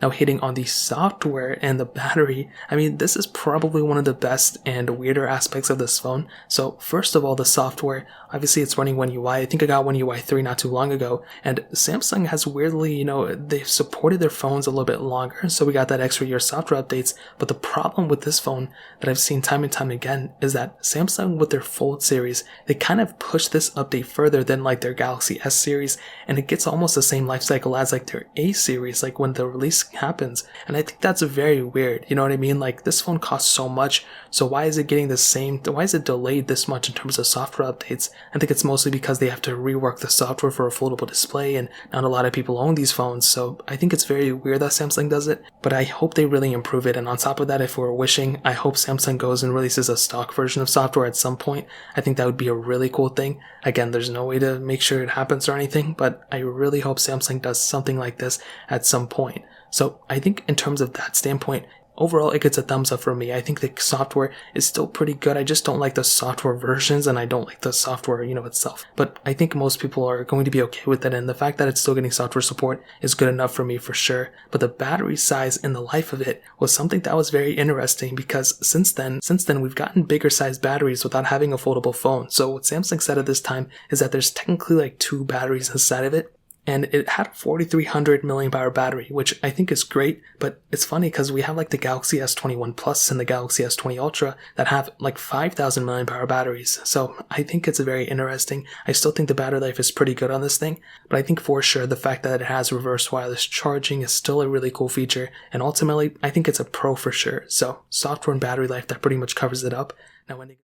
Now hitting on the software and the battery, I mean, this is probably one of the best and weirder aspects of this phone. So first of all, the software, obviously it's running One UI. I think I got One UI 3 not too long ago, and Samsung has weirdly, they've supported their phones a little bit longer, so we got that extra year software updates. But the problem with this phone that I've seen time and time again is that Samsung with their Fold series, they kind of push this update further than like their Galaxy S series, and it gets almost the same life cycle as like their A series, like when the release happens. And I think that's very weird, you know what I mean? Like, this phone costs so much, so why is it getting the same, why is it delayed this much in terms of software updates? I think it's mostly because they have to rework the software for a foldable display, and not a lot of people own these phones, so I think it's very weird that Samsung does it, but I hope they really improve it. And on top of that, if we're wishing, I hope Samsung goes and releases a stock version of software at some point. I think that would be a really cool thing. Again, there's no way to make sure it happens or anything, but I really hope Samsung does something like this at some point. So I think in terms of that standpoint, overall, it gets a thumbs up for me. I think the software is still pretty good. I just don't like the software versions, and I don't like the software, itself. But I think most people are going to be okay with it, and the fact that it's still getting software support is good enough for me for sure. But the battery size and the life of it was something that was very interesting, because since then we've gotten bigger sized batteries without having a foldable phone. So what Samsung said at this time is that there's technically like 2 batteries inside of it. And it had a 4300 milliamp hour battery, which I think is great, but it's funny because we have like the Galaxy S21 Plus and the Galaxy S20 Ultra that have like 5000 milliamp hour batteries. So I think it's very interesting. I still think the battery life is pretty good on this thing, but I think for sure the fact that it has reverse wireless charging is still a really cool feature, and ultimately I think it's a pro for sure. So software and battery life, that pretty much covers it up. Now when